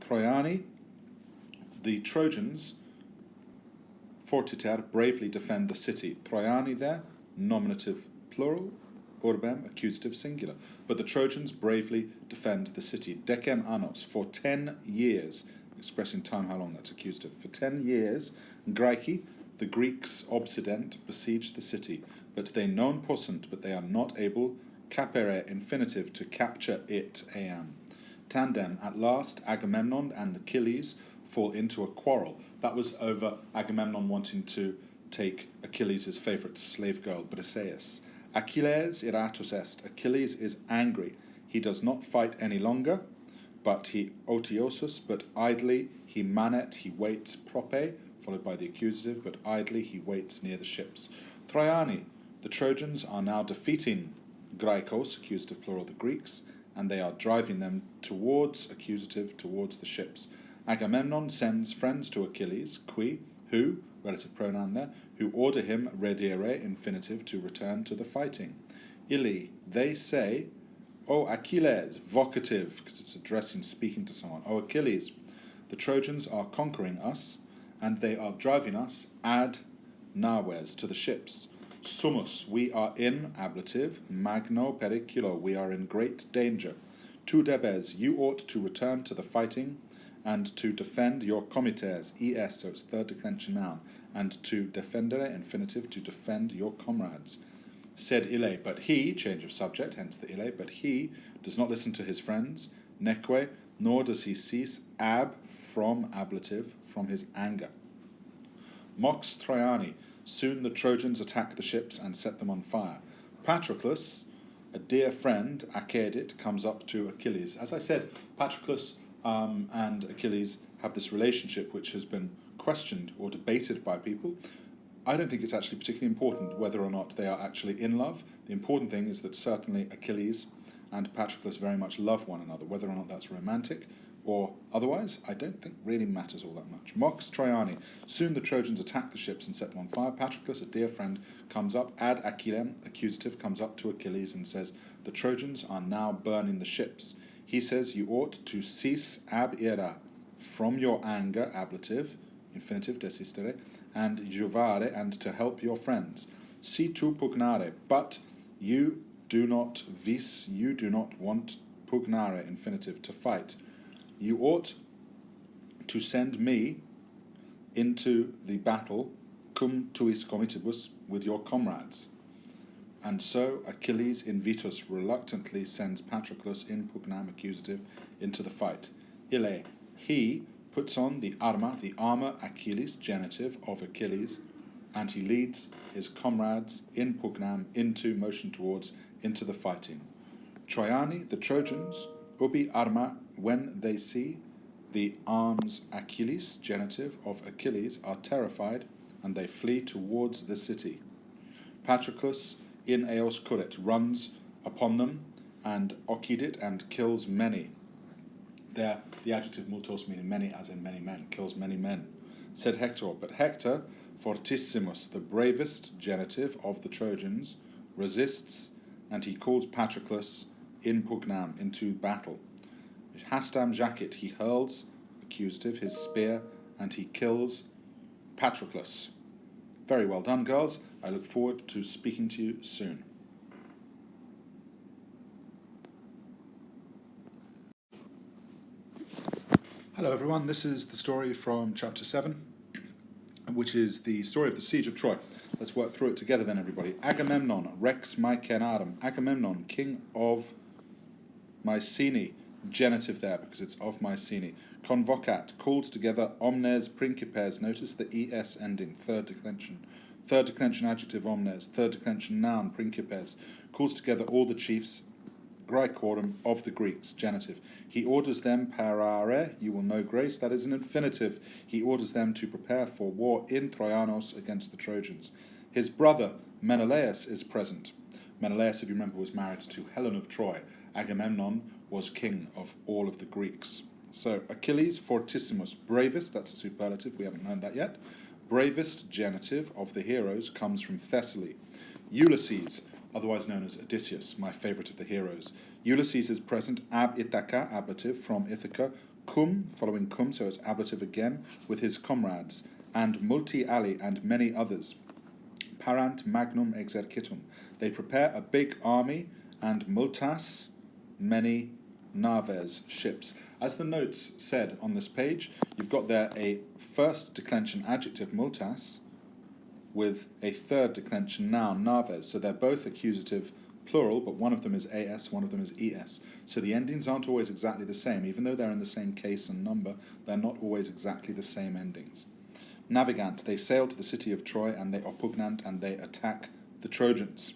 Trojani, the Trojans, fortiter, bravely defend the city. Trojani there, nominative plural, urbem, accusative singular. But the Trojans bravely defend the city. Decem annos, for 10 years, expressing time how long, that's accusative. For 10 years, Graiki, the Greeks obsident, besieged the city. But they non possunt, but they are not able, capere infinitive, to capture it, am. Tandem, at last, Agamemnon and Achilles fall into a quarrel. That was over Agamemnon wanting to take Achilles' favourite slave girl, Briseis. Achilles iratus est. Achilles is angry. He does not fight any longer, but he otiosus, but idly, he manet, he waits, prope, followed by the accusative, but idly he waits near the ships. Trojani, the Trojans are now defeating Graikos, accusative plural, the Greeks, and they are driving them towards, accusative, towards the ships. Agamemnon sends friends to Achilles, qui, who, relative pronoun there, who order him, redire, infinitive, to return to the fighting. Ili, they say, O Achilles, vocative, because it's addressing, speaking to someone. O Achilles, the Trojans are conquering us, and they are driving us ad naves, to the ships. Sumus, we are in, ablative, magno periculo, we are in great danger. Tu debes, you ought to return to the fighting, and to defend your comites, es, so it's third declension noun, and to defendere, infinitive, to defend your comrades. Said ille, but he, change of subject, hence the ille, but he does not listen to his friends, neque, nor does he cease from ablative, from his anger. Mox Trojani, soon the Trojans attack the ships and set them on fire. Patroclus, a dear friend, Arcadit, comes up to Achilles. As I said, Patroclus and Achilles have this relationship which has been questioned or debated by people. I don't think it's actually particularly important whether or not they are actually in love. The important thing is that certainly Achilles and Patroclus very much love one another. Whether or not that's romantic or otherwise, I don't think really matters all that much. Mox Trojani. Soon the Trojans attack the ships and set them on fire. Patroclus, a dear friend, comes up. Ad Achillem, accusative, comes up to Achilles and says, the Trojans are now burning the ships. He says, you ought to cease ab ira, from your anger, ablative, infinitive, desistere, and juvare, and to help your friends. Si tu pugnare, but you do not want pugnare, infinitive, to fight. You ought to send me into the battle, cum tuis comitibus, with your comrades. And so Achilles invitus reluctantly sends Patroclus in pugnam, accusative, into the fight. Ille, he puts on the armor Achilles, genitive, of Achilles, and he leads his comrades in pugnam, into the fighting. Trojani, the Trojans, ubi arma, when they see the arms Achilles, genitive, of Achilles, are terrified, and they flee towards the city. Patroclus in eos curret, runs upon them, and occidit, and kills many. There, the adjective multos, meaning many, as in many men, kills many men. Said Hector, but Hector, fortissimus, the bravest genitive of the Trojans, resists, and he calls Patroclus in pugnam, into battle. Hastam jacet, he hurls, accusative, his spear, and he kills Patroclus. Very well done, girls. I look forward to speaking to you soon. Hello everyone, this is the story from chapter 7, which is the story of the siege of Troy. Let's work through it together then, everybody. Agamemnon, rex Mycenarum. Agamemnon, king of Mycenae, genitive there because it's of Mycenae. Convocat, called together omnes principes. Notice the es ending, third declension. Third declension adjective omnes, third declension noun principes. Calls together all the chiefs, Graecorum, of the Greeks, genitive. He orders them parare, you will know grace, that is an infinitive. He orders them to prepare for war in Troianos against the Trojans. His brother Menelaus is present. Menelaus, if you remember, was married to Helen of Troy. Agamemnon was king of all of the Greeks. So Achilles, fortissimus, bravest, that's a superlative, we haven't learned that yet. Bravest genitive of the heroes comes from Thessaly. Ulysses, otherwise known as Odysseus, my favourite of the heroes. Ulysses is present, ab Ithaca, ablative, from Ithaca, cum, following cum, so it's ablative again, with his comrades, and multi ali and many others. Parant magnum exercitum. They prepare a big army, and multas, many naves, ships. As the notes said on this page, you've got there a first declension adjective, multas, with a third declension noun, naves. So they're both accusative plural, but one of them is as, one of them is es. So the endings aren't always exactly the same. Even though they're in the same case and number, they're not always exactly the same endings. Navigant, they sail to the city of Troy, and they oppugnant, and they attack the Trojans.